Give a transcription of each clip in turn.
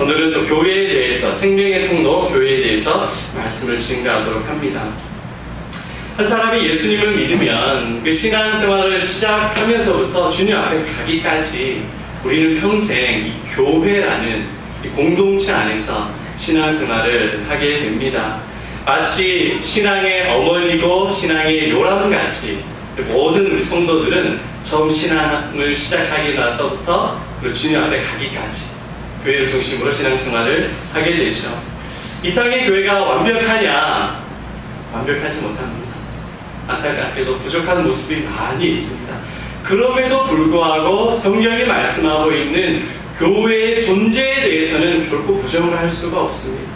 오늘은 또 교회에 대해서, 생명의 통로 교회에 대해서 말씀을 증거하도록 합니다. 한 사람이 예수님을 믿으면 그 신앙생활을 시작하면서부터 주님 앞에 가기까지 우리는 평생 이 교회라는 이 공동체 안에서 신앙생활을 하게 됩니다. 마치 신앙의 어머니고 신앙의 요람같이 모든 우리 성도들은 처음 신앙을 시작하기 나서부터 주님 앞에 가기까지 교회를 중심으로 신앙생활을 하게 되죠. 이 땅의 교회가 완벽하냐? 완벽하지 못합니다. 안타깝게도 부족한 모습이 많이 있습니다. 그럼에도 불구하고 성경이 말씀하고 있는 교회의 존재에 대해서는 결코 부정을 할 수가 없습니다.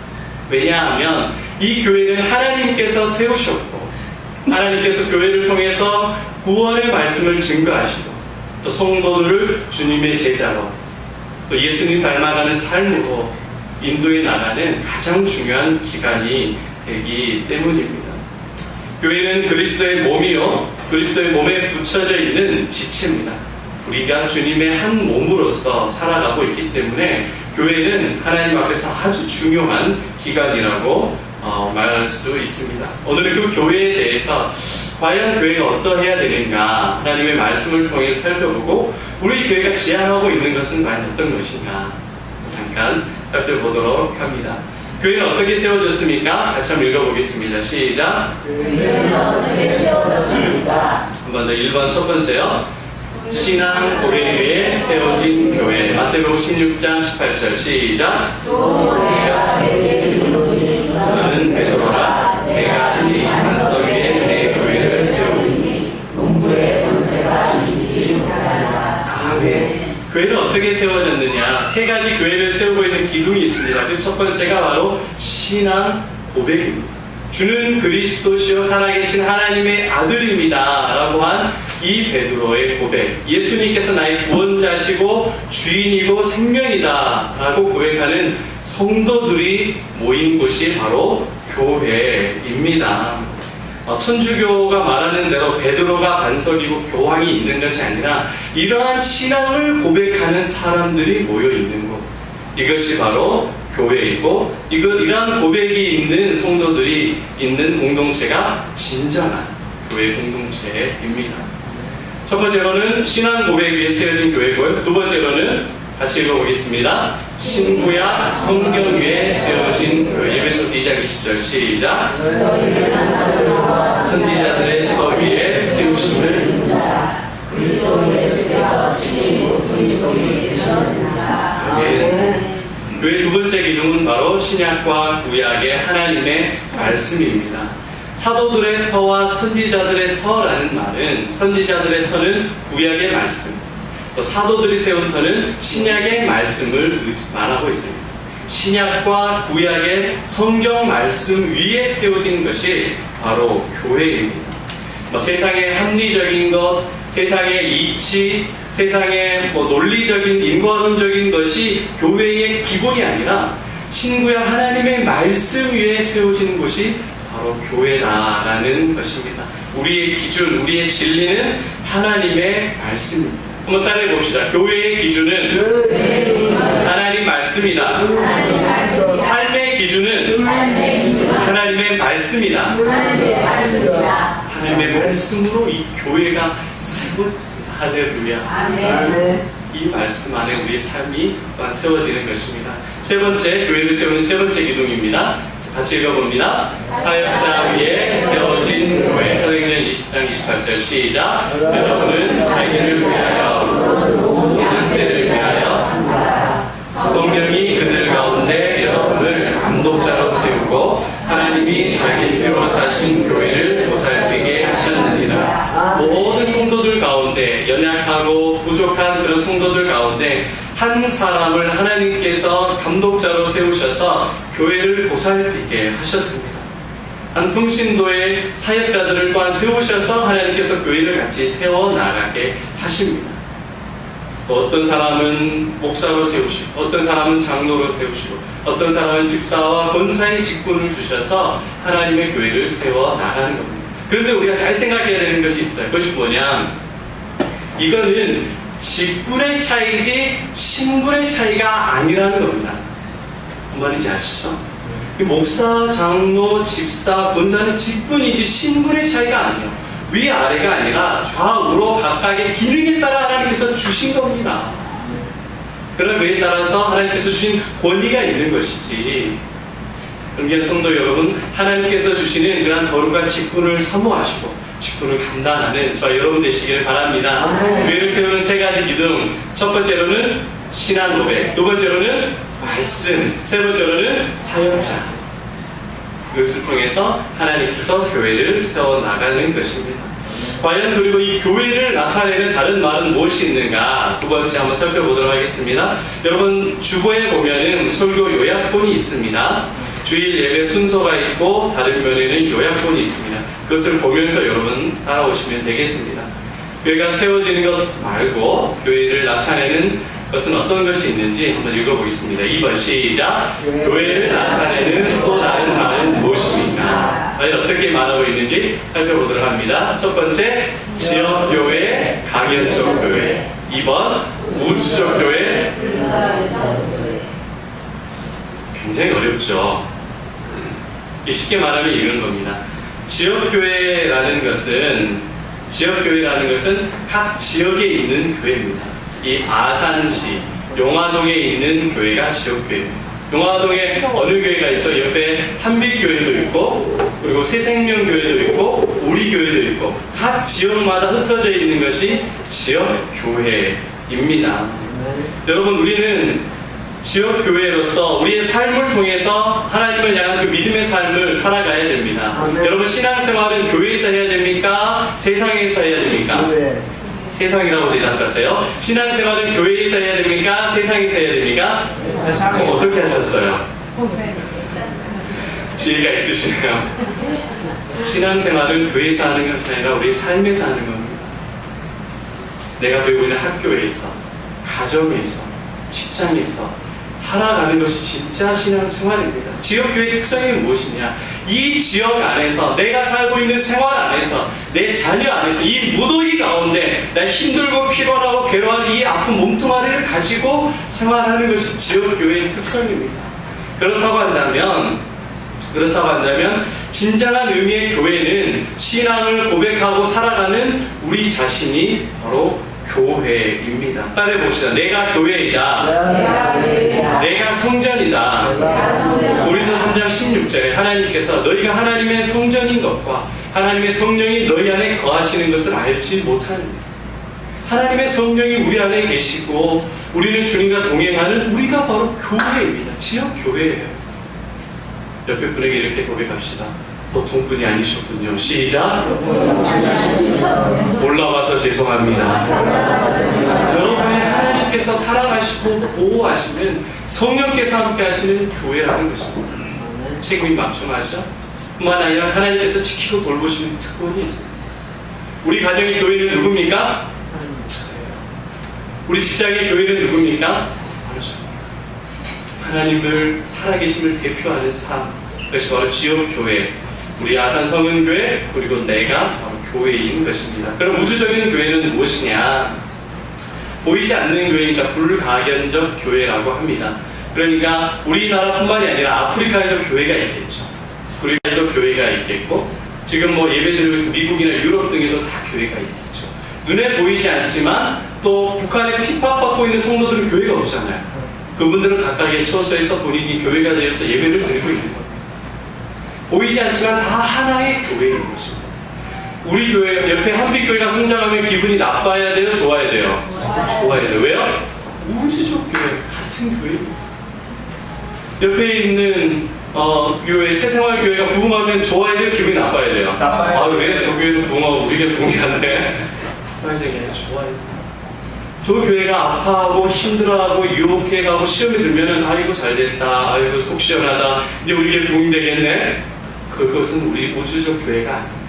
왜냐하면 이 교회는 하나님께서 세우셨고 하나님께서 교회를 통해서 구원의 말씀을 증거하시고 또 성도들을 주님의 제자로 또 예수님 닮아가는 삶으로 인도해 나가는 가장 중요한 기관이 되기 때문입니다. 교회는 그리스도의 몸이요, 그리스도의 몸에 붙여져 있는 지체입니다. 우리가 주님의 한 몸으로서 살아가고 있기 때문에 교회는 하나님 앞에서 아주 중요한 기관이라고 말할 수 있습니다. 오늘은 그 교회에 대해서 과연 교회가 어떠해야 되는가 하나님의 말씀을 통해 살펴보고 우리 교회가 지향하고 있는 것은 과연 어떤 것인가 잠깐 살펴보도록 합니다. 교회는 어떻게 세워졌습니까? 같이 한번 읽어보겠습니다. 시작. 교회는 어떻게 세워졌습니까? 한 번 더 1번 첫 번째요. 신앙 고백 위에 세워진 교회. 마태복음 16장 18절 시작. 또 내가 내게 이르노니 너는 베드로라 내가 네 반석 위에 내 교회를 세우리니 농부의 권세가 이기지 못하리라. 아멘. 교회는 어떻게 세워졌느냐? 세 가지 교회를 세우고 있는 기둥이 있습니다. 그 첫 번째가 바로 신앙 고백입니다. 주는 그리스도시요 살아계신 하나님의 아들입니다 라고 한 이 베드로의 고백, 예수님께서 나의 구원자시고 주인이고 생명이다 라고 고백하는 성도들이 모인 곳이 바로 교회입니다. 천주교가 말하는 대로 베드로가 반석이고 교황이 있는 것이 아니라 이러한 신앙을 고백하는 사람들이 모여 있는 곳, 이것이 바로 교회이고 이러한 고백이 있는 성도들이 있는 공동체가 진정한 교회 공동체입니다. 첫 번째로는 신앙 고백 위에 세워진 교회고요. 두 번째로는 같이 읽어보겠습니다. 신구약 성경 위에 세워진 교회. 에베소서 2장 20절 시작. 선지자들의 터 위에 세우심을 그리스도 예수께서 친히 부인복이 되셨느니라. 아멘. 교회의 두 번째 기둥은 바로 신약과 구약의 하나님의 말씀입니다. 사도들의 터와 선지자들의 터라는 말은 선지자들의 터는 구약의 말씀, 또 사도들이 세운 터는 신약의 말씀을 말하고 있습니다. 신약과 구약의 성경 말씀 위에 세워진 것이 바로 교회입니다. 세상의 합리적인 것, 세상의 이치, 세상의 논리적인 인과론적인 것이 교회의 기본이 아니라 신구약 하나님의 말씀 위에 세워지는 곳이 바로 교회라는 것입니다. 우리의 기준, 우리의 진리는 하나님의 말씀입니다. 한번 따라해 봅시다. 교회의 기준은 하나님 말씀이다. 삶의 기준은 하나님의 말씀이다. 하나님의 말씀으로 이 교회가 세워졌습니다. 할렐루야. 아멘. 이 말씀 안에 우리의 삶이 또한 세워지는 것입니다. 세 번째, 교회를 세우는 세 번째 기둥입니다. 같이 읽어봅니다. 사역자 위에 세워진 교회. 사도행전 20장 28절 시작. 여러분은 자기를 위하여 모든 때를 위하여 성령이 그들 가운데 여러분을 감독자로 세우고 하나님이 자기 피로 사신 교회를 보살피게 하셨느니라. 모든 성도들 가운데 연약하고 부족한 그런 성도들 가운데 한 사람을 하나님께서 감독자로 세우셔서 교회를 보살피게 하셨습니다. 한 평신도의 사역자들을 또한 세우셔서 하나님께서 교회를 같이 세워나가게 하십니다. 또 어떤 사람은 목사로 세우시고 어떤 사람은 장로로 세우시고 어떤 사람은 집사와 권사의 직분을 주셔서 하나님의 교회를 세워나가는 겁니다. 그런데 우리가 잘 생각해야 되는 것이 있어요. 그것이 뭐냐? 이거는 직분의 차이지 신분의 차이가 아니라는 겁니다. 뭔 말인지 아시죠? 이 목사, 장로, 집사, 권사는 직분이지 신분의 차이가 아니에요. 위아래가 아니라 좌우로 각각의 기능에 따라 하나님께서 주신 겁니다. 그런 그에 따라서 하나님께서 주신 권위가 있는 것이지. 은기한 성도 여러분, 하나님께서 주시는 그런 거룩한 직분을 사모하시고 직분을 감당하는 저와 여러분 되시기를 바랍니다. 교회를 세우는 세 가지 기둥. 첫 번째로는 신앙 고백, 두 번째로는 말씀, 세 번째로는 사역자. 그것을 통해서 하나님께서 교회를 세워나가는 것입니다. 과연 그리고 이 교회를 나타내는 다른 말은 무엇이 있는가? 두 번째 한번 살펴보도록 하겠습니다. 여러분 주보에 보면은 설교 요약본이 있습니다. 주일 예배 순서가 있고 다른 면에는 요약본이 있습니다. 그것을 보면서 여러분 따라오시면 되겠습니다. 교회가 세워지는 것 말고 교회를 나타내는 것은 어떤 것이 있는지 한번 읽어보겠습니다. 2번 시작. 교회를 나타내는 또 다른 말은 무엇입니까? 과연 어떻게 말하고 있는지 살펴보도록 합니다. 첫 번째, 지역교회, 강연적 교회. 2번, 우주적 교회. 굉장히 어렵죠. 쉽게 말하면 이런 겁니다. 지역교회라는 것은 각 지역에 있는 교회입니다. 이 아산시, 용화동에 있는 교회가 지역교회입니다. 용화동에 어느 교회가 있어? 옆에 한빛교회도 있고, 그리고 새생명교회도 있고, 우리교회도 있고, 각 지역마다 흩어져 있는 것이 지역교회입니다. 여러분, 우리는 지역교회로서 우리의 삶을 통해서 하나님을 향한 그 믿음의 삶을 살아가야 됩니다. 여러분, 신앙생활은 교회에서 해야 됩니까? 세상에서 해야 됩니까? 세상이라고 대답하세요. 신앙생활은 교회에서 해야 됩니까? 세상에서 해야 됩니까? 어떻게 하셨어요? 지혜가 있으시네요. 신앙생활은 교회에서 하는 것이 아니라 우리 삶에서 하는 겁니다. 내가 배우고 있는 학교에서, 가정에서, 직장에서 살아가는 것이 진짜 신앙생활입니다. 지역교회의 특성이 무엇이냐? 이 지역 안에서, 내가 살고 있는 생활 안에서, 내 자녀 안에서, 이 무더위 가운데 나 힘들고 피곤하고 괴로운 이 아픈 몸뚱아리를 가지고 생활하는 것이 지역교회의 특성입니다. 그렇다고 한다면 진정한 의미의 교회는 신앙을 고백하고 살아가는 우리 자신이 바로 교회입니다. 따라해봅시다. 내가 교회이다. 내가 성전이다. 고린도 3장 16절에 하나님께서 너희가 하나님의 성전인 것과 하나님의 성령이 너희 안에 거하시는 것을 알지 못하느냐. 하나님의 성령이 우리 안에 계시고 우리는 주님과 동행하는 우리가 바로 교회입니다. 지역 교회예요. 옆에 분에게 이렇게 고백합시다. 보통 분이 아니셨군요. 시작. 올라와서 죄송합니다. 여러분의 하나님께서 사랑하시고 보호하시는 성령께서 함께 하시는 교회라는 것입니다. 책임이 막중하죠. 뿐만 아니라 하나님께서 지키고 돌보시는 특권이 있습니다. 우리 가정의 교회는 누굽니까? 우리 직장의 교회는 누굽니까? 바로 저입니다. 하나님을 살아계심을 대표하는 삶, 그것이 바로 지역교회, 우리 아산 성은교회, 그리고 내가 바로 교회인 것입니다. 그럼 우주적인 교회는 무엇이냐? 보이지 않는 교회니까 불가견적 교회라고 합니다. 그러니까 우리나라뿐만이 아니라 아프리카에도 교회가 있겠죠. 우리나라에도 교회가 있겠고, 지금 예배드리고 있는 미국이나 유럽 등에도 다 교회가 있겠죠. 눈에 보이지 않지만 또 북한에 핍박받고 있는 성도들은 교회가 없잖아요. 그분들은 각각의 처소에서 본인이 교회가 되어서 예배를 드리고 있는 겁니다. 보이지 않지만 다 하나의 교회인 것입니다. 우리 교회 옆에 한빛교회가 성장하면 기분이 나빠야 돼요? 좋아야 돼요? 좋아야 돼요. 왜요? 우주적 교회, 같은 교회입니다. 옆에 있는 교회, 새생활교회가 부흥하면 좋아야 돼요? 기분이 나빠야 돼요? 나빠야 돼요. 왜 저 교회는 부흥하고 우리 교회는 부흥이 안 돼? 나빠야 되게 아니라 좋아야 돼요. 저 교회가 아파하고 힘들어하고 유혹해가고 시험에 들면은 아이고 잘됐다, 아이고 속 시원하다, 이제 우리 교회 부흥되겠네. 그것은 우리 우주적 교회가 아닙니다.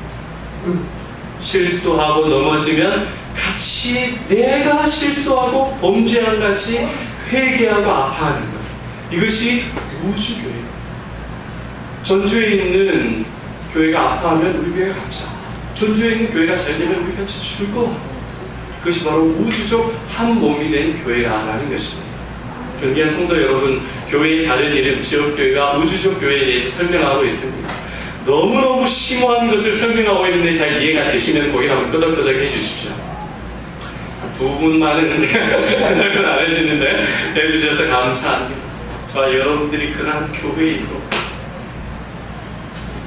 실수하고 넘어지면 같이 내가 실수하고 범죄한 같이 회개하고 아파하는 것, 이것이 우주교회입니다. 전주에 있는 교회가 아파하면 우리 교회가 같이 아파. 전주에 있는 교회가 잘 되면 우리 같이 즐거워하고, 그것이 바로 우주적 한 몸이 된 교회라는 것입니다. 존귀한 성도 여러분, 교회의 다른 이름 지역교회가 우주적 교회에 대해서 설명하고 있습니다. 너무너무 심오한 것을 설명하고 있는데 잘 이해가 되시면 고개 한번 끄덕끄덕 해주십시오. 두 분만은 그런 안 해주시는데 해주셔서 감사합니다. 저와 여러분들이 그런 교회이고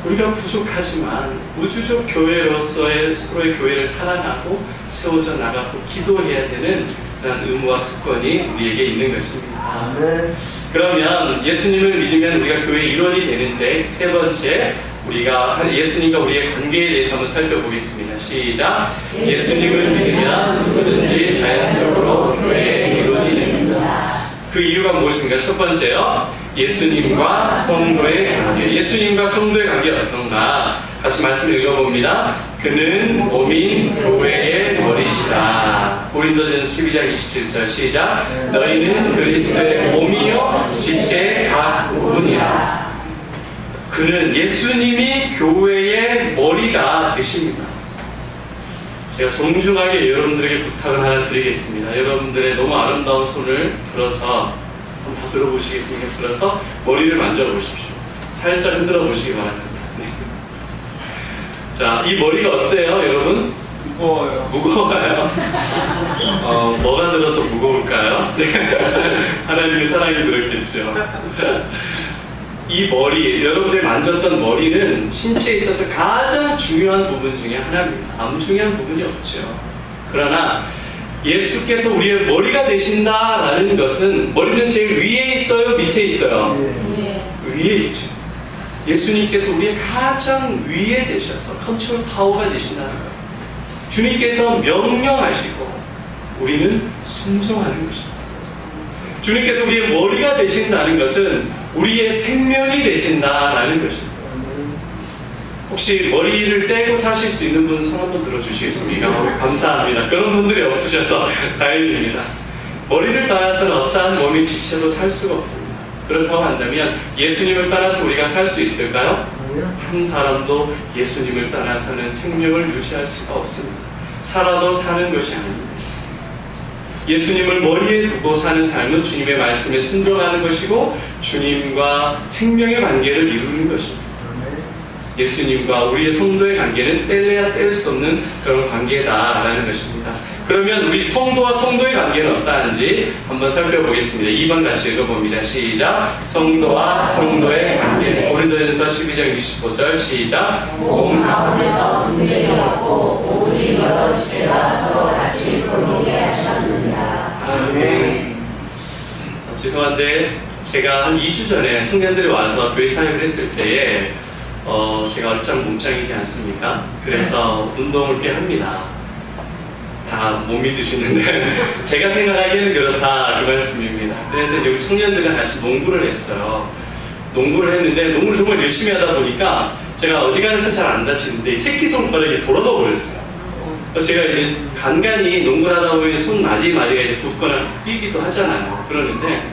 우리가 부족하지만 우주적 교회로서의 서로의 교회를 사랑하고 세워져 나가고 기도해야 되는 그런 의무와 특권이 우리에게 있는 것입니다. 그러면 예수님을 믿으면 우리가 교회의 일원이 되는데 세 번째, 우리가 예수님과 우리의 관계에 대해서 한번 살펴보겠습니다. 시작. 예수님을 믿으면 누구든지 자연적으로 교회의 일원이 됩니다. 그 이유가 무엇입니까? 첫 번째요, 예수님과 성도의 관계. 예수님과 성도의 관계가 어떤가? 같이 말씀을 읽어봅니다. 그는 몸인 교회의 머리시다. 고린도전서 12장 27절 시작. 너희는 그리스도의 몸이요 지체의 각 부분이라. 그는 예수님이 교회의 머리가 되십니다. 제가 정중하게 여러분들에게 부탁을 하나 드리겠습니다. 여러분들의 너무 아름다운 손을 들어서 한번 다 들어보시겠습니까? 들어서 머리를 만져보십시오. 살짝 흔들어 보시기 바랍니다. 네. 자, 이 머리가 어때요, 여러분? 무거워요. 무거워요. 뭐가 들어서 무거울까요? 네. 하나님의 사랑이 들었겠죠. 이 머리, 여러분들이 만졌던 머리는 신체에 있어서 가장 중요한 부분 중에 하나입니다. 아무 중요한 부분이 없죠. 그러나 예수께서 우리의 머리가 되신다라는 것은, 머리는 제일 위에 있어요, 밑에 있어요? 위에 있죠. 예수님께서 우리의 가장 위에 되셔서 컨트롤 파워가 되신다는 거예요. 주님께서 명령하시고 우리는 순종하는 것입니다. 주님께서 우리의 머리가 되신다는 것은 우리의 생명이 되신다라는 것입니다. 혹시 머리를 떼고 사실 수 있는 분 손 한번 들어주시겠습니까? 감사합니다. 그런 분들이 없으셔서 다행입니다. 머리를 따라서는 어떠한 몸의 지체도 살 수가 없습니다. 그렇다고 한다면 예수님을 따라서 우리가 살 수 있을까요? 한 사람도 예수님을 따라서는 생명을 유지할 수가 없습니다. 살아도 사는 것이 아닙니다. 예수님을 머리에 두고 사는 삶은 주님의 말씀에 순종하는 것이고 주님과 생명의 관계를 이루는 것입니다. 예수님과 우리의 성도의 관계는 뗄래야 뗄 수 없는 그런 관계다라는 것입니다. 그러면 우리 성도와 성도의 관계는 어떠한지 한번 살펴보겠습니다. 2번 같이 읽어봅니다. 시작. 성도와 성도의 관계. 고린도전서 12장 25절 시작. 몸 가운데서 분쟁이 없고 오직 여러 지체가 서로 같이 돌보게 하셨느니라. 아멘. 죄송한데 제가 한 2주 전에 청년들이 와서 교회 사역을 했을 때에 제가 얼짱 몸짱이지 않습니까? 그래서 운동을 꽤 합니다. 다 못 믿으시는데 제가 생각하기에는 그렇다 그 말씀입니다. 그래서 여기 청년들이랑 같이 농구를 했어요. 농구를 했는데 농구를 정말 열심히 하다 보니까 제가 어지간해서 잘 안 다치는데 이 새끼손가락이 돌아가 버렸어요. 제가 이제 간간히 농구를 하다 보면 손 마디가 이제 붓거나 삐기도 하잖아요. 그러는데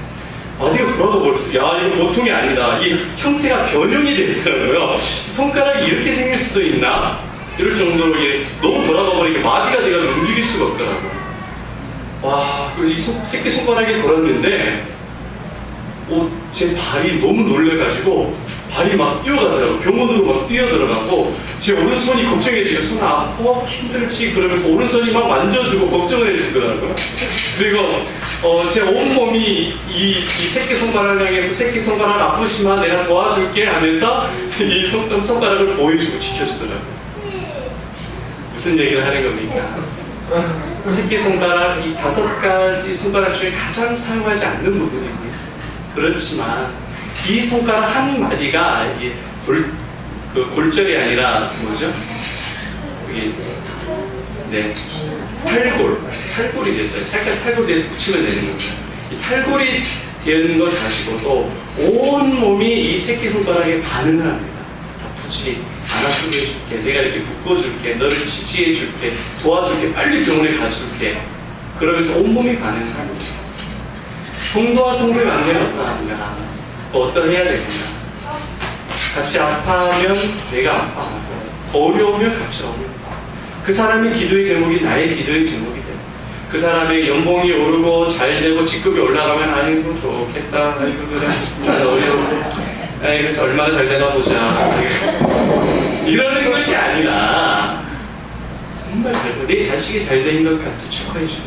마디가 돌아가 버렸어요. 야, 이거 보통이 아니다. 이 형태가 변형이 되더라고요. 손가락이 이렇게 생길 수도 있나? 이럴 정도로 이게 너무 돌아가 버리니까 마디가 돼가지고 움직일 수가 없더라고요. 와, 이 새끼 손가락이 돌았는데 제 발이 너무 놀래가지고 발이 막 뛰어가더라고요. 병원으로 막 뛰어들어가고 제 오른손이 걱정해지고 손 아파 힘들지 그러면서 오른손이 막 만져주고 걱정을 해주더라고요. 그리고 제 온몸이 이 새끼 손가락 향해서 새끼 손가락 아프지만 내가 도와줄게 하면서 이 손가락을 보여주고 지켜주더라고요. 무슨 얘기를 하는 겁니까? 새끼손가락, 이 5가지 손가락 중에 가장 사용하지 않는 부분입니다. 그렇지만 이 손가락 한 마디가 이게 골절이 아니라 뭐죠? 이게 탈골이 됐어요. 살짝 탈골이 돼서 붙이면 되는 겁니다. 이 탈골이 되는 것 가지고도 온 몸이 이 새끼손가락에 반응을 합니다. 아프지? 안 아프게 해줄게. 내가 이렇게 묶어줄게. 너를 지지해줄게. 도와줄게. 빨리 병원에 가줄게. 그러면서 온몸이 반응을 합니다. 성도와 성도의 관계는 어떠한가? 어떠해야 되는가? 같이 아파하면 내가 아파하고 어려우면 같이 어렵고 그 사람의 기도의 제목이 나의 기도의 제목이 되고 그 사람의 연봉이 오르고 잘 되고 직급이 올라가면 아이고 좋겠다. 아이고 그래 난 어려워. 아이 그래서 얼마나 잘 되나 보자. 이러는 것이 아니라 정말 내 자식이 잘 된 것 같이 축하해 주는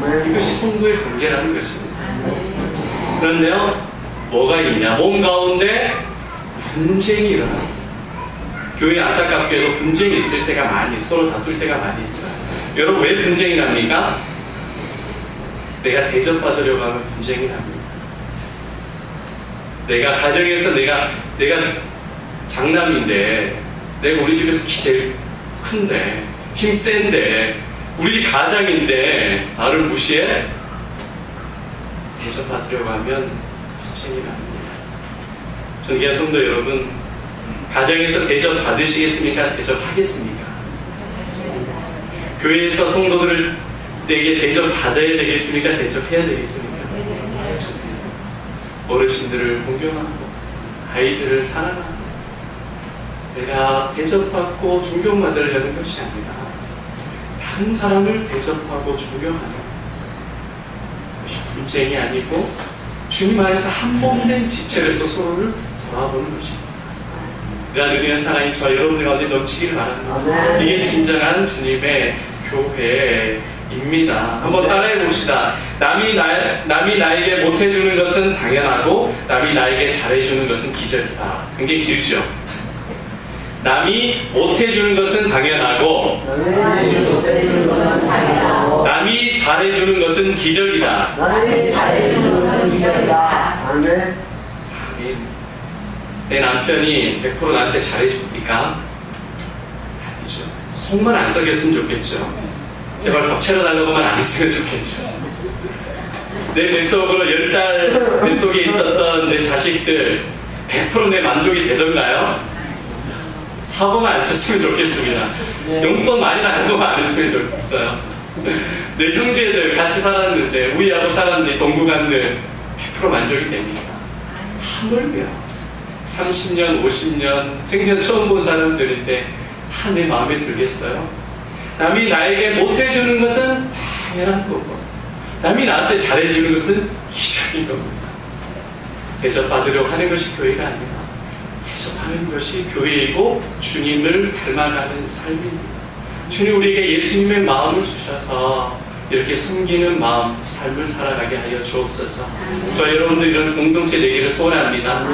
것. 이것이 성도의 관계라는 것입니다. 그런데요, 뭐가 있냐? 몸 가운데 분쟁이 일어나. 교회 안타깝게도 분쟁이 있을 때가 많이, 서로 다툴 때가 많이 있어요. 여러분 왜 분쟁이 납니까? 내가 대접받으려고 하면 분쟁이 납니다. 내가 가정에서 내가 장남인데, 내가 우리 집에서 키 제일 큰데, 힘 센데, 우리 집 가장인데 나를 무시해? 대접받으려고 하면 분쟁이 납니다. 존귀한 성도 여러분, 가정에서 대접 받으시겠습니까? 대접하겠습니까? 교회에서 성도들에게 대접 받아야 되겠습니까? 대접해야 되겠습니까? 어르신들을 존경하고 아이들을 사랑하고 내가 대접받고 존경받으려는 것이 아니라 다른 사람을 대접하고 존경하는 것이 분쟁이 아니고 주님 안에서 한 몸된 지체로서 서로를 돌아보는 것입니다. 그러한 은혜와 사랑이 저와 여러분들 가운데 넘치기를 바랍니다. 이게 진정한 주님의 교회입니다. 한번 따라해 봅시다. 남이 나에게 못해주는 것은 당연하고 남이 나에게 잘해주는 것은 기적이다. 굉장히 길죠? 남이 못해주는 것은 당연하고 남이 잘해주는 것은 기적이다. 아멘. 내 남편이 100% 나한테 잘해줍니까? 아니죠. 속만 안 썩였으면 좋겠죠. 제발 밥 차려달라고만 안 했으면 좋겠죠. 내 뱃속으로 10달 뱃속에 있었던 내 자식들 100% 내 만족이 되던가요? 사고만 안 쳤으면 좋겠습니다. 용돈 많이 나는 거만 안 했으면 좋겠어요. 내 형제들 같이 살았는데 우리하고 살았는데 동구간들 100% 만족이 됩니다. 하물며 30년, 50년 생전 처음 본 사람들인데 다 내 마음에 들겠어요? 남이 나에게 못해주는 것은 당연한 거고 남이 나한테 잘해주는 것은 기적인 겁니다. 대접받으려고 하는 것이 교회가 아니라 대접하는 것이 교회이고 주님을 닮아가는 삶입니다. 주님 우리에게 예수님의 마음을 주셔서 이렇게 숨기는 마음, 삶을 살아가게 하여 주옵소서. 저 여러분들 이런 공동체 되기를 소원합니다.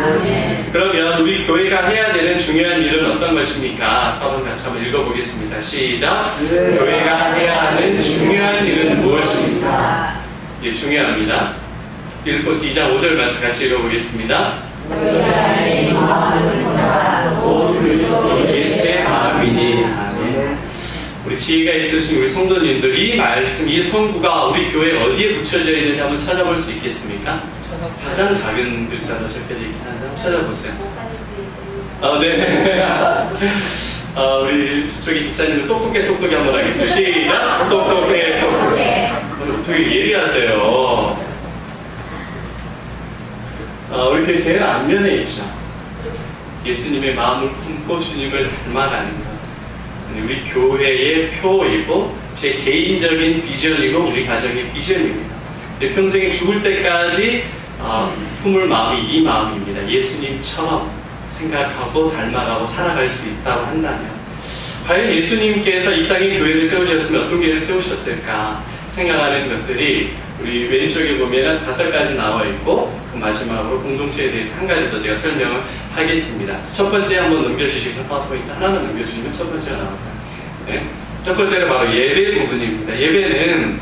그러면 우리 교회가 해야 되는 중요한 일은 어떤 것입니까? 사번 같이 한번 읽어보겠습니다. 시작. 교회가 해야 하는 중요한 일은 무엇입니까? 이게 중요합니다. 빌립보서 2장 5절 말씀 같이 읽어보겠습니다. 예수의 마음이니. 아멘. 우리 지혜가 있으신 우리 성도님들, 이 말씀, 이 성구가 우리 교회에 어디에 붙여져 있는지 한번 찾아볼 수 있겠습니까? 가장 작은 글자로 적혀져 있긴 한데 한번 찾아보세요. 네. 우리 저쪽에 집사님들 똑똑해 한번 하겠습니다. 시작! 똑똑해. 되게 예리하세요. 우리 교회 제일 앞면에 있죠. 예수님의 마음을 품고 주님을 닮아가는 것. 우리 교회의 표이고 제 개인적인 비전이고 우리 가정의 비전입니다. 내 평생에 죽을 때까지 품을 마음이 이 마음입니다. 예수님처럼 생각하고 닮아가고 살아갈 수 있다고 한다면 과연 예수님께서 이 땅에 교회를 세우셨으면 어떤 교회를 세우셨을까 생각하는 것들이 우리 왼쪽에 보면 5가지 나와 있고 그 마지막으로 공동체에 대해서 한 가지 더 제가 설명을 하겠습니다. 첫 번째 한번 넘겨주시면서 파워포인트 하나만 넘겨주시면 첫 번째가 나올까요? 네. 첫 번째는 바로 예배 부분입니다. 예배는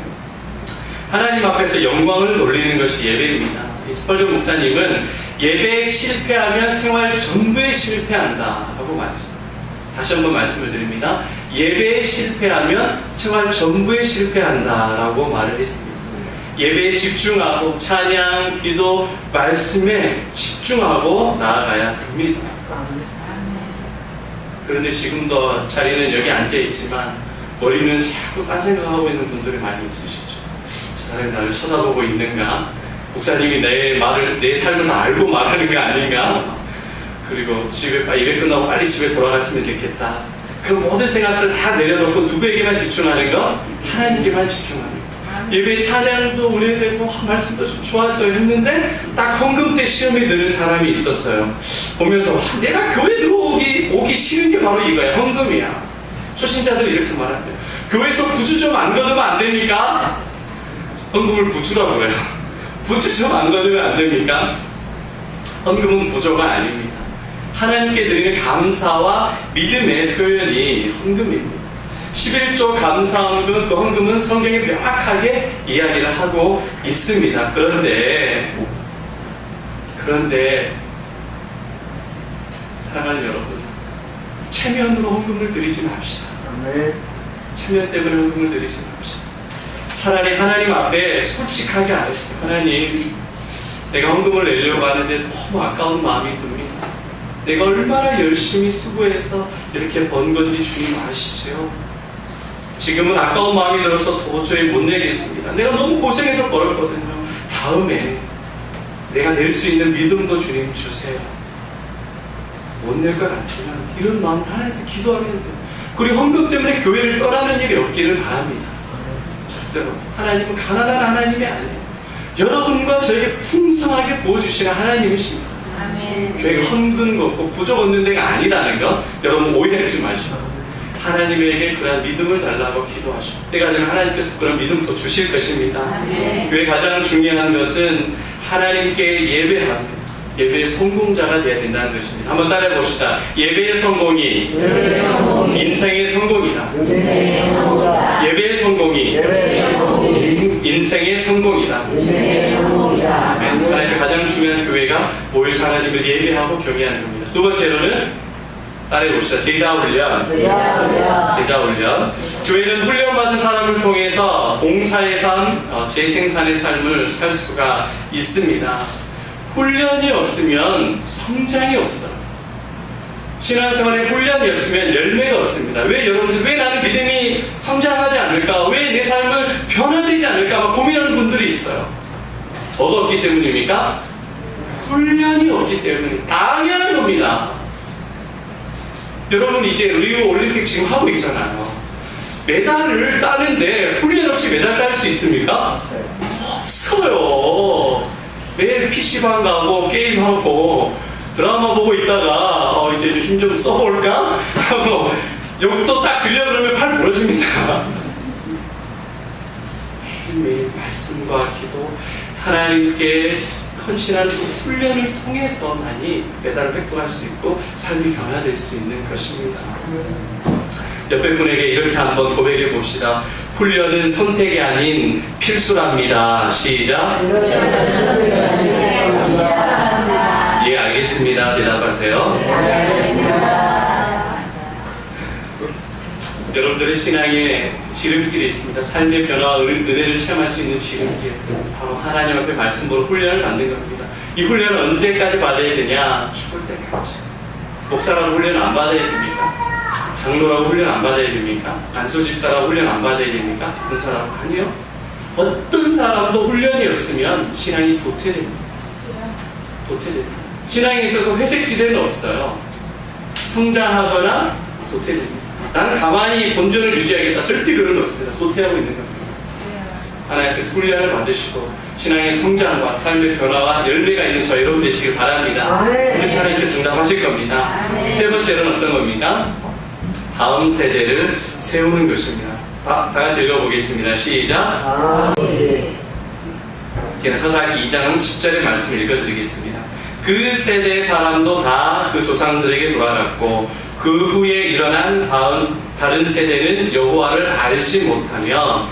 하나님 앞에서 영광을 돌리는 것이 예배입니다. 스펄전 목사님은 예배에 실패하면 생활 전부에 실패한다 라고 말했습니다. 다시 한번 말씀을 드립니다. 예배에 실패하면 생활 전부에 실패한다 라고 말을 했습니다. 예배에 집중하고 찬양, 기도, 말씀에 집중하고 나아가야 됩니다. 그런데 지금도 자리는 여기 앉아있지만 머리는 자꾸 딴 생각하고 있는 분들이 많이 있으시죠. 저 사람이 나를 쳐다보고 있는가? 목사님이 내 삶을 다 알고 말하는 게 아닌가? 그리고 예배 끝나고 빨리 집에 돌아갔으면 좋겠다. 그 모든 생각들 다 내려놓고 누구에게만 집중하는 거? 하나님께만 집중하는 거. 예배 찬양도 은혜되고 말씀도 좀 좋았어요 했는데 딱 헌금 때 시험에 드는 사람이 있었어요. 보면서 내가 교회 들어오기 싫은 게 바로 이거야. 헌금이야. 초신자들이 이렇게 말합니다. 교회에서 부주 좀 안 거두면 안 됩니까? 헌금을 부주라고 그래요. 부주 좀 안 거두면 안 됩니까? 헌금은 부조가 아닙니다. 하나님께 드리는 감사와 믿음의 표현이 헌금입니다. 11조 감사헌금, 그 헌금은 성경에 명확하게 이야기를 하고 있습니다. 그런데 사랑하는 여러분, 체면으로 헌금을 드리지 맙시다. 체면 때문에 헌금을 드리지 맙시다. 차라리 하나님 앞에 솔직하게 알았어요. 하나님, 내가 헌금을 내려고 하는데 너무 아까운 마음이 듭니다. 내가 얼마나 열심히 수고해서 이렇게 번 건지 주님 아시죠? 지금은 아까운 마음이 들어서 도저히 못 내겠습니다. 내가 너무 고생해서 벌었거든요. 다음에 내가 낼 수 있는 믿음도 주님 주세요. 못 낼 것 같지만 이런 마음을 하나님께 기도하면 돼요. 그리고 헌금 때문에 교회를 떠나는 일이 없기를 바랍니다. 절대로. 하나님은 가난한 하나님이 아니에요. 여러분과 저에게 풍성하게 부어주시는 하나님이십니다. 아멘. 교회가 헌금 걷고 부족 얻는 데가 아니라는 거 여러분 오해하지 마시고 하나님에게 그런 믿음을 달라고 기도하시고 때가 되면 하나님께서 그런 믿음도 주실 것입니다. 아멘. 교회 가장 중요한 것은 하나님께 예배하는 예배의 성공자가 되어야 된다는 것입니다. 한번 따라해 봅시다. 예배의 성공이 인생의 성공이다. 예배의 성공이 인생의 성공이다. 아멘. 하나님의 가장 중요한 교회가 오히려 하나님을 예배하고 경외하는 겁니다. 두 번째로는 따라해 봅시다. 제자 훈련. 교회는 훈련받은 사람을 통해서 봉사의 삶, 재생산의 삶을 살 수가 있습니다. 훈련이 없으면 성장이 없어요. 신앙생활에 훈련이 없으면 열매가 없습니다. 왜 여러분들, 왜 나는 믿음이 성장하지 않을까? 왜 내 삶은 변화되지 않을까? 막 고민하는 분들이 있어요. 뭐가 없기 때문입니까? 훈련이 없기 때문에. 당연한 겁니다. 여러분 이제 리우 올림픽 지금 하고 있잖아요. 메달을 따는데 훈련 없이 메달 딸 수 있습니까? 없어요. 매일 PC방 가고 게임하고 드라마 보고 있다가 이제 힘 좀 써볼까? 하고 욕도 딱 들려 그러면 팔 부러집니다. 매일매일 말씀과 기도, 하나님께 헌신하는 훈련을 통해서만이 메달을 획득할 수 있고 삶이 변화될 수 있는 것입니다. 옆에 분에게 이렇게 한번 고백해 봅시다. 훈련은 선택이 아닌 필수랍니다. 시작. 예, 알겠습니다. 대답하세요. 여러분들의 신앙에 지름길이 있습니다. 삶의 변화와 은혜를 체험할 수 있는 지름길. 바로 하나님 앞에 말씀으로 훈련을 받는 겁니다. 이 훈련을 언제까지 받아야 되냐? 죽을 때까지. 목사라고 훈련을 안 받아야 됩니까? 장로라고 훈련 안 받아야 됩니까? 안수집사라고 훈련 안 받아야 됩니까? 군사라고? 아니요. 어떤 사람도 훈련이 없으면 신앙이 도태됩니다. 도태됩니다. 신앙에 있어서 회색지대는 없어요. 성장하거나 도태됩니다. 나는 가만히 본전을 유지하겠다. 절대 그런 거 없어요. 도태하고 있는 겁니다. 하나님께서 훈련을 받으시고 신앙의 성장과 삶의 변화와 열매가 있는 저 여러분 되시길 바랍니다. 그것이 하나님께서 응답하실 겁니다. 세 번째는 어떤 겁니까? 다음 세대를 세우는 것입니다. 다 같이 읽어보겠습니다. 시작. 제가 사사기 2장 10절의 말씀 읽어드리겠습니다. 그 세대 사람도 다 그 조상들에게 돌아갔고 그 후에 일어난 다른 세대는 여호와를 알지 못하며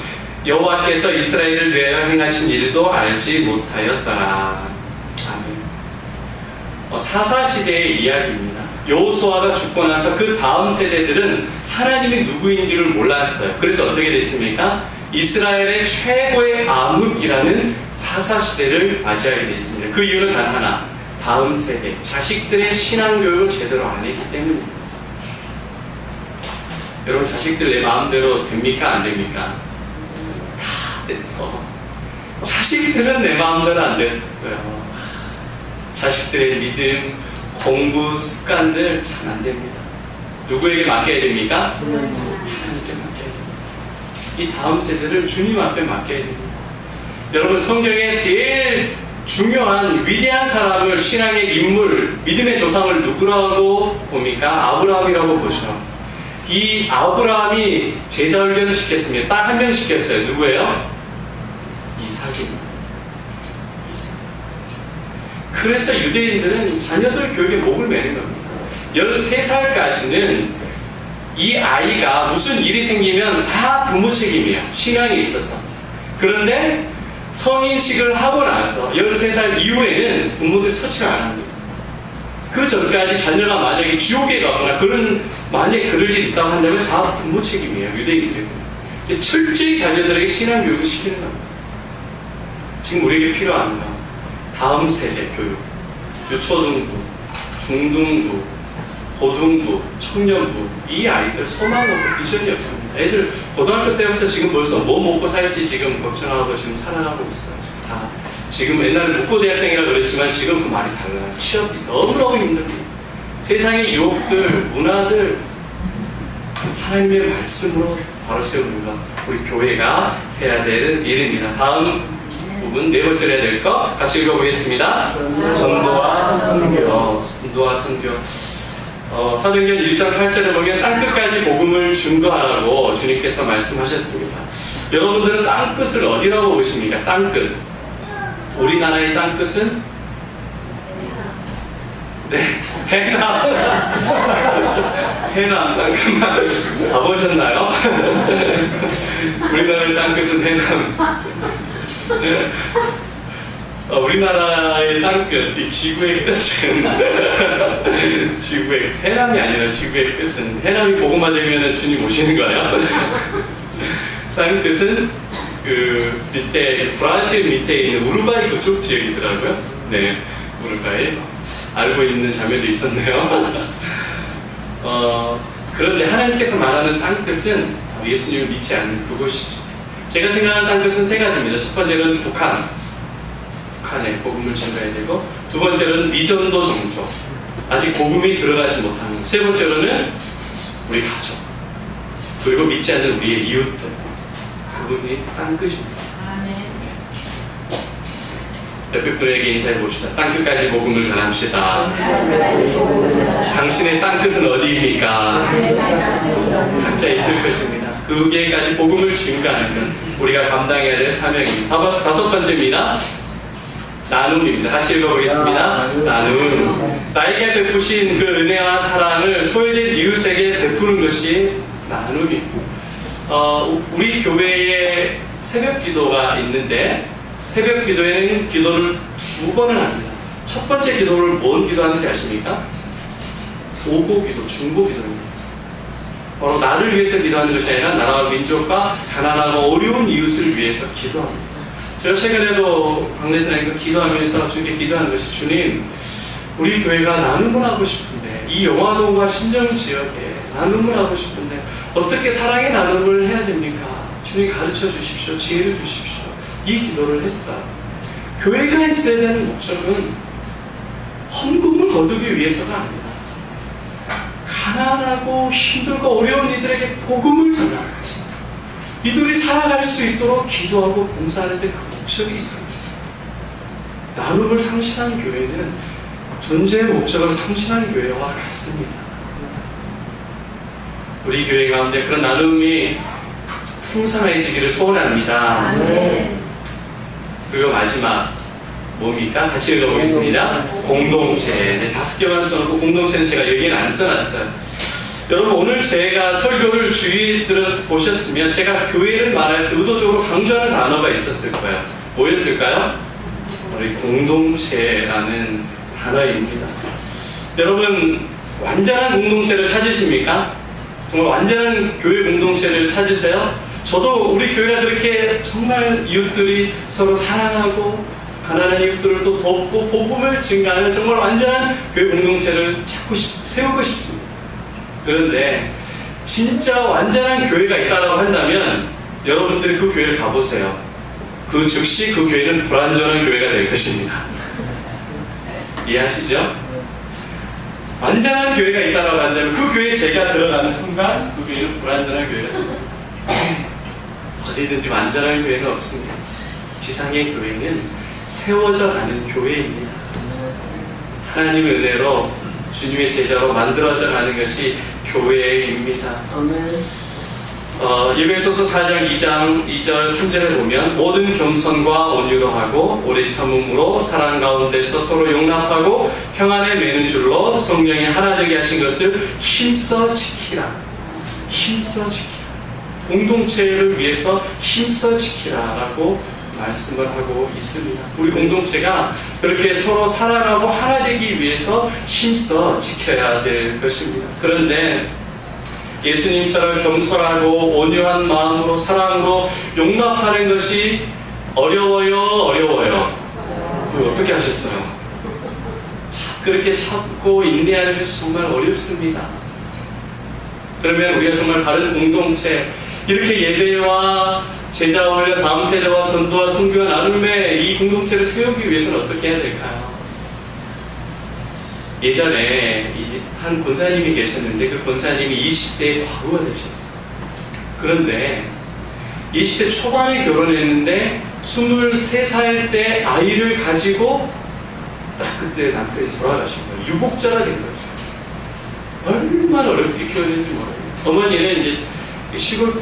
여호와께서 이스라엘을 위하여 행하신 일도 알지 못하였더라. 아멘. 사사시대의 이야기입니다. 여호수아가 죽고 나서 그 다음 세대들은 하나님이 누구인지를 몰랐어요. 그래서 어떻게 됐습니까? 이스라엘의 최고의 암흑이라는 사사시대를 맞이하게 됐습니다. 그 이유는 단 하나, 다음 세대, 자식들의 신앙교육을 제대로 안 했기 때문입니다. 여러분, 자식들 내 마음대로 됩니까? 안 됩니까? 다 돼요. 자식들은 내 마음대로 안 되고요. 자식들의 믿음, 공부, 습관들 잘 안 됩니다. 누구에게 맡겨야 됩니까? 하나님께 맡겨야 됩니다. 이 다음 세대를 주님 앞에 맡겨야 됩니다. 여러분, 성경에 제일 중요한 위대한 사람을, 신앙의 인물, 믿음의 조상을 누구라고 봅니까? 아브라함이라고 보죠. 이 아브라함이 제자훈련을 시켰습니다. 딱 한 명 시켰어요. 누구예요? 이삭입니다. 이삭. 그래서 유대인들은 자녀들 교육에 목을 매는 겁니다. 13살까지는 이 아이가 무슨 일이 생기면 다 부모 책임이에요. 신앙에 있어서. 그런데 성인식을 하고 나서 13살 이후에는 부모들이 터치를 안 합니다. 그 전까지 자녀가 만약에 지옥에 가거나 만약에 그럴 일이 있다고 한다면 다 부모 책임이에요. 유대인들에게. 철저히 자녀들에게 신앙 교육을 시키는 겁니다. 지금 우리에게 필요한 건 다음 세대 교육. 초등부, 중등부, 고등부, 청년부. 이 아이들 소망하고 비전이 없습니다. 애들 고등학교 때부터 지금 벌써 뭐 먹고 살지 지금 걱정하고 지금 살아가고 있어요. 지금 옛날에 묵고대학생이라 그랬지만 지금 그 말이 달라요. 취업이 너무너무 힘듭니다. 세상의 유혹들, 문화들 하나님의 말씀으로 바로 세우는 것, 우리 교회가 해야 될 일입니다. 다음 부분 네 번째로 해야 될 것 같이 읽어보겠습니다. 전도와 선교. 전도와 선교. 사도행전 1장 8절에 보면 땅끝까지 복음을 증거하라고 주님께서 말씀하셨습니다. 여러분들은 땅끝을 어디라고 보십니까? 땅끝. 우리나라의 땅끝은? 네, 해남. 해남 땅끝만 가보셨나요? 우리나라의 땅끝은 해남. 우리나라의 땅끝, 이 지구의 끝은 지구의 해남이 아니라 지구의 끝은, 해남이 복음화 되면 주님 오시는 거예요. 땅끝은 그 밑에 브라질 밑에 있는 우루과이 그쪽 지역이더라고요. 네, 우루과이 알고 있는 자매도 있었네요. 그런데 하나님께서 말하는 땅끝은 예수님을 믿지 않는 그곳이죠. 제가 생각하는 땅끝은 세 가지입니다. 첫 번째는 북한에 복음을 전가해야 되고, 두 번째로는 미전도 종족, 아직 복음이 들어가지 못한 것, 세 번째로는 우리 가족, 그리고 믿지 않는 우리의 이웃들. 그분이 땅끝입니다. 옆에 분에게 인사해 봅시다. 땅끝까지 복음을 전합시다. 당신의 땅끝은 어디입니까? 각자 있을 것입니다. 그게까지 복음을 증가하는 것, 우리가 감당해야 될 사명입니다. 다섯 번째입니다. 나눔입니다. 같이 읽어보겠습니다. 나눔. 나에게 베푸신 그 은혜와 사랑을 소외된 이웃에게 베푸는 것이 나눔입니다. 우리 교회에 새벽 기도가 있는데, 새벽 기도에는 기도를 두 번을 합니다. 첫 번째 기도를 뭔 기도하는지 아십니까? 보고 기도, 중보 기도입니다. 바로 나를 위해서 기도하는 것이 아니라 나라와 민족과 가난하고 어려운 이웃을 위해서 기도합니다. 제가 최근에도 광대선에서 기도하면서 주님께 기도하는 것이, 주님, 우리 교회가 나눔을 하고 싶은데, 이 영화동과 신정 지역에 나눔을 하고 싶은데 어떻게 사랑의 나눔을 해야 됩니까? 주님 가르쳐 주십시오. 지혜를 주십시오. 이 기도를 했어요. 교회가 있어야 되는 목적은 헌금을 거두기 위해서가 아니라 가난하고 힘들고 어려운 이들에게 복음을 전하고 이들이 살아갈 수 있도록 기도하고 봉사하는 데 그 목적이 있습니다. 나눔을 상실한 교회는 존재의 목적을 상실한 교회와 같습니다. 우리 교회 가운데 그런 나눔이 풍성해지기를 소원합니다. 그리고 마지막 뭡니까? 같이 읽어보겠습니다. 공동체. 네, 5개만 써놓고 공동체는 제가 여기에는 안 써놨어요. 여러분, 오늘 제가 설교를 주의 들어보셨으면 제가 교회를 말할 때 의도적으로 강조하는 단어가 있었을 거예요. 뭐였을까요? 우리 공동체라는 단어입니다. 여러분, 완전한 공동체를 찾으십니까? 정말 완전한 교회 공동체를 찾으세요? 저도 우리 교회가 그렇게 정말 이웃들이 서로 사랑하고 가난한 이웃들을 또 돕고 복음을 증가하는 정말 완전한 교회 공동체를 세우고 싶습니다. 그런데 진짜 완전한 교회가 있다고 한다면 여러분들이 그 교회를 가보세요. 그 즉시 그 교회는 불완전한 교회가 될 것입니다. 이해하시죠? 완전한 교회가 있다고 한다면 그 교회에 제가 들어가는 순간 그 교회는 불완전한 교회가 됩니다. 어디든지 완전한 교회는 없습니다. 지상의 교회는 세워져 가는 교회입니다. 하나님의 은혜로 주님의 제자로 만들어져 가는 것이 교회입니다. 아멘. 에베소서 4장 2절 3절에 보면 모든 겸손과 온유로 하고 오래 참음으로 사랑 가운데서 서로 용납하고 평안에 매는 줄로 성령이 하나 되게 하신 것을 힘써 지키라. 힘써 지키라. 공동체를 위해서 힘써 지키라라고 말씀을 하고 있습니다. 우리 공동체가 그렇게 서로 사랑하고 하나 되기 위해서 힘써 지켜야 될 것입니다. 그런데 예수님처럼 겸손하고 온유한 마음으로 사랑으로 용납하는 것이 어려워요. 어떻게 하셨어요? 그렇게 참고 인내하는 것이 정말 어렵습니다. 그러면 우리가 정말 바른 공동체, 이렇게 예배와 제자 훈련, 다음 세대와 전도와 선교와 나눔의 이 공동체를 세우기 위해서는 어떻게 해야 될까요? 예전에 한 권사님이 계셨는데 그 권사님이 20대의 과부가 되셨어요. 그런데 20대 초반에 결혼했는데 23살 때 아이를 가지고 딱 그때 남편이 돌아가신 거예요. 유복자가 된 거죠. 얼마나 어렵게 키워야 되는지 몰라요. 어머니는 이제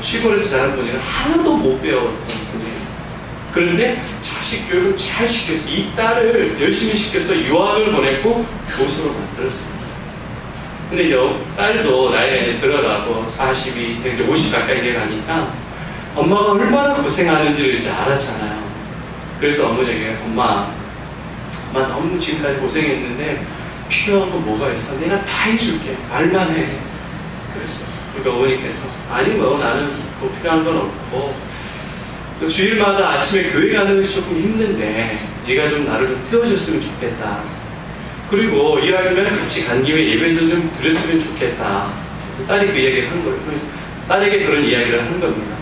시골에서 자란 분이라 하나도 못 배웠던 분이에요. 그런데 자식 교육을 잘 시켜서 이 딸을 열심히 시켜서 유학을 보냈고 교수로 만들었습니다. 근데 이제 딸도 나이가 이제 들어가고 40이 되게 50 가까이 돼 가니까 엄마가 얼마나 고생하는지를 이제 알았잖아요. 그래서 어머니에게 엄마 너무 지금까지 고생했는데 필요한 거 뭐가 있어? 내가 다 해줄게. 말만 해. 그랬어요. 그러니까 어머니께서 아니 나는 뭐 필요한 건 없고 주일마다 아침에 교회 가는 것이 조금 힘든데 네가 좀 나를 좀 태워줬으면 좋겠다. 그리고 일하면 같이 간 김에 예배도 좀 드렸으면 좋겠다. 딸이 그 이야기를 한 거예요. 딸에게 그런 이야기를 한 겁니다.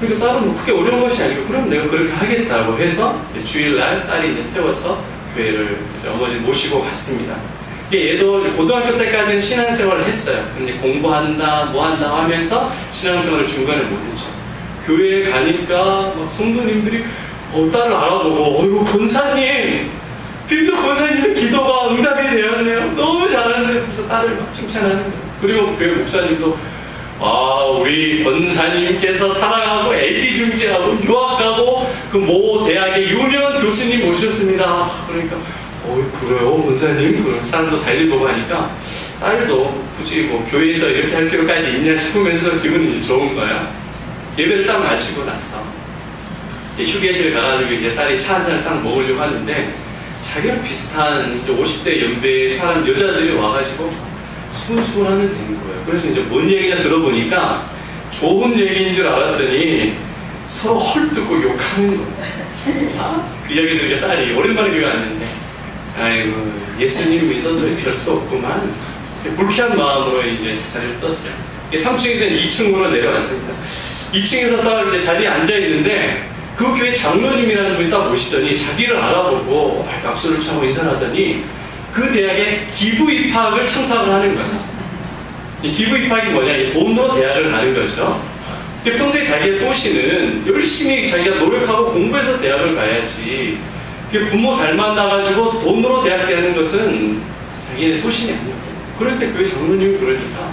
그러니까 딸은 뭐 크게 어려운 것이 아니고 그럼 내가 그렇게 하겠다고 해서 주일날 딸이 이제 태워서 교회를 어머니 모시고 갔습니다. 얘도 고등학교 때까지는 신앙생활을 했어요. 근데 공부한다, 뭐 한다 하면서 신앙생활을 중간에 못했죠. 교회에 가니까 막 성도님들이 딸을 알아보고 어이구 권사님 드디어 권사님의 기도가 응답이 되었네요. 너무 잘하네요. 그래서 딸을 막 칭찬하는 거예요. 그리고 교회 목사님도 우리 권사님께서 사랑하고 애지중지하고 유학가고 그 모 대학의 유명한 교수님 오셨습니다. 그러니까 그래요 권사님? 그럼 사람도 달리 보고 하니까 딸도 굳이 뭐 교회에서 이렇게 할 필요까지 있냐 싶으면서 기분이 좋은 거야. 예배를 딱 마치고 나서 휴게실 가가지고 이제 딸이 차 한 잔 딱 먹으려고 하는데 자기랑 비슷한 이제 50대 연배의 사람 여자들이 와가지고 순수하는 된 거예요. 그래서 이제 뭔 얘기냐 들어보니까 좋은 얘기인 줄 알았더니 서로 헐뜯고 욕하는 거예요. 그 이야기 들으니까 딸이 오랜만에 교회 왔는데 아이고 예수님 믿어도 별 수 없구만. 불쾌한 마음으로 이제 자리를 떴어요. 3층에서 2층으로 내려왔습니다. 2층에서 딱 이제 자리에 앉아 있는데 그 교회 장로님이라는 분이 딱 보시더니 자기를 알아보고 박수를 차고 인사를 하더니 그 대학에 기부 입학을 청탁을 하는 거예요. 이 기부 입학이 뭐냐? 돈으로 대학을 가는 거죠. 평소에 자기의 소신은 열심히 자기가 노력하고 공부해서 대학을 가야지. 부모 잘 만나가지고 돈으로 대학 가는 것은 자기의 소신이 아니에요. 그런데 교회 장로님이 그러니까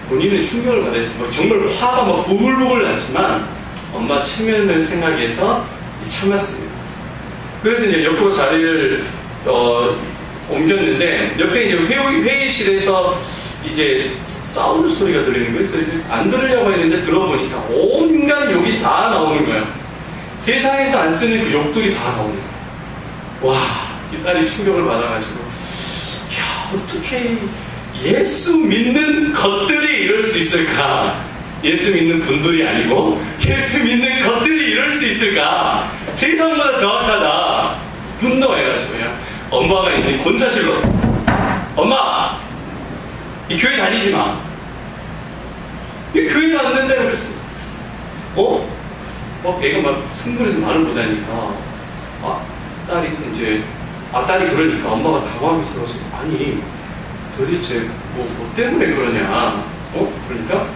본인은 충격을 받았어요. 정말 화가 막 부글부글 났지만 엄마 체면을 생각해서 참았습니다. 그래서 이제 옆으로 자리를 옮겼는데 옆에 이제 회의실에서 이제 싸우는 소리가 들리는 거예요. 그래서 안 들으려고 했는데 들어보니까 온갖 욕이 다 나오는 거예요. 세상에서 안 쓰는 그 욕들이 다 나오는 거예요. 와, 이 딸이 충격을 받아가지고 어떻게 예수 믿는 것들이 이럴 수 있을까? 예수 믿는 분들이 아니고 예수 믿는 것들이 이럴 수 있을까? 세상보다 정확하다. 분노해가지고요. 엄마가 있는 권사실로 엄마! 이 교회 다니지 마. 이 교회가 안 된다고 그랬어. 애가 막 흥분해서 말을 못하니까 딸이 그러니까 엄마가 당황하면서 아니 도대체 뭐 때문에 그러냐? 그러니까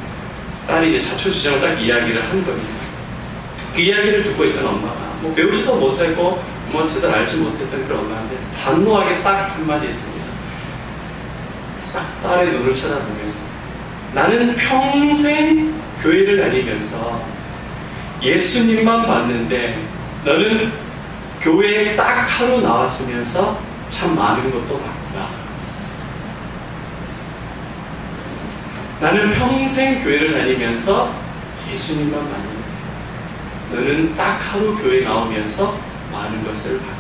딸이 이제 자초지종을 딱 이야기를 한 겁니다. 그 이야기를 듣고 있던 엄마가 뭐 배우지도 못했고 뭐 제대로 알지 못했던 그런 엄마한테 단호하게 딱 한마디 했습니다. 딱 딸의 눈을 쳐다보면서 나는 평생 교회를 다니면서 예수님만 봤는데 너는 교회에 딱 하루 나왔으면서 참 많은 것도 봤구나. 나는 평생 교회를 다니면서 예수님만 봤는데 너는 딱 하루 교회 나오면서 많은 것을 봤구나.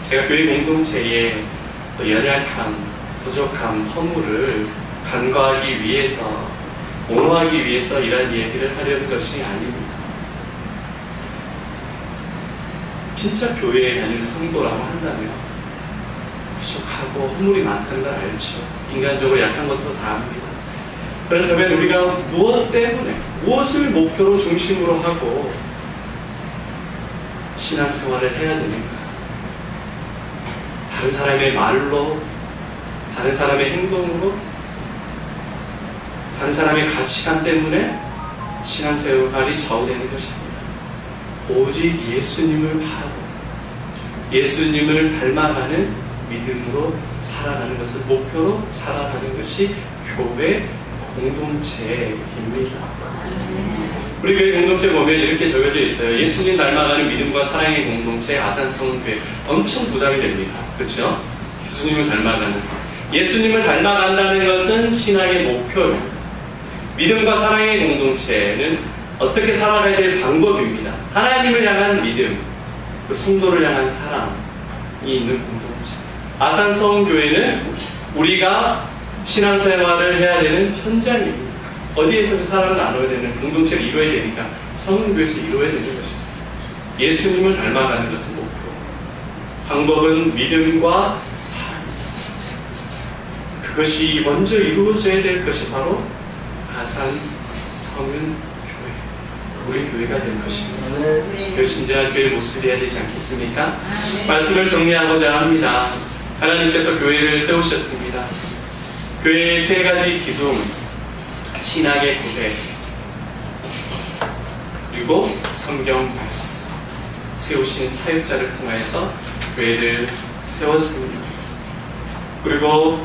제가 교회 공동체의 연약함, 부족함, 허물을 간과하기 위해서, 옹호하기 위해서 이런 얘기를 하려는 것이 아닙니다. 진짜 교회에 다니는 성도라고 한다면 부족하고 허물이 많다는 걸 알죠. 인간적으로 약한 것도 다 압니다. 그렇다면 우리가 무엇 때문에, 무엇을 목표로 중심으로 하고 신앙생활을 해야 되는가? 다른 사람의 말로, 다른 사람의 행동으로, 다른 사람의 가치관 때문에 신앙생활이 좌우되는 것이 아닙니다. 오직 예수님을 바라고 예수님을 닮아가는 믿음으로 살아가는 것을 목표로 살아가는 것이 교회 공동체입니다. 우리 교회 공동체 보면 이렇게 적혀져 있어요. 예수님 닮아가는 믿음과 사랑의 공동체 아산성교회. 엄청 부담이 됩니다. 그렇죠? 예수님을 닮아가는, 예수님을 닮아간다는 것은 신앙의 목표입니다. 믿음과 사랑의 공동체는 어떻게 살아가야 될 방법입니다. 하나님을 향한 믿음, 그 성도를 향한 사랑이 있는 공동체. 아산성교회는 우리가 신앙생활을 해야 되는 현장입니다. 어디에서 사랑을 나눠야 되는, 공동체를 이루어야 되니까 성교회에서 이루어야 되는 것입니다. 예수님을 닮아가는 것은 목표. 방법은 믿음과 사랑입니다. 그것이 먼저 이루어져야 될 것이 바로 아산 성은 교회, 우리 교회가 될 것입니다. 그 신자한 교회의 모습이 되어야 되지 않겠습니까? 말씀을 정리하고자 합니다. 하나님께서 교회를 세우셨습니다. 교회의 세 가지 기둥, 신학의 고백, 그리고 성경 말씀, 세우신 사역자를 통해서 교회를 세웠습니다. 그리고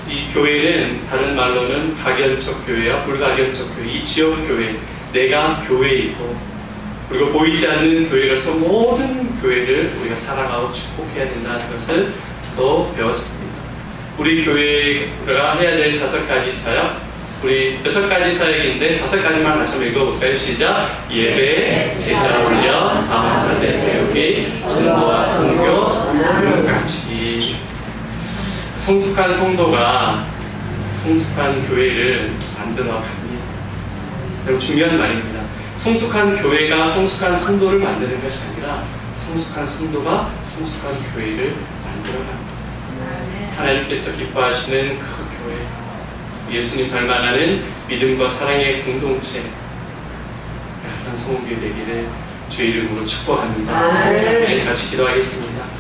이 교회는 다른 말로는 각연적 교회와 불가견적 교회, 이 지역 교회, 내가 교회이고, 그리고 보이지 않는 교회로서 모든 교회를 우리가 사랑하고 축복해야 된다는 것을 더 배웠습니다. 우리 교회가 해야 될 5가지 사역, 우리 6가지 사역인데 5가지만 다시 한번 읽어볼까요? 시작! 예배, 제자 훈련, 방언사대 세우기, 전도와 선교, 교육까지. 성숙한 성도가 성숙한 교회를 만들어 갑니다. 그리고 중요한 말입니다. 성숙한 교회가 성숙한 성도를 만드는 것이 아니라 성숙한 성도가 성숙한 교회를 만들어 갑니다. 하나님께서 기뻐하시는 그 교회, 예수님 닮아가는 믿음과 사랑의 공동체, 아산 성교회 되기를 주의 이름으로 축복합니다. 네, 같이 기도하겠습니다.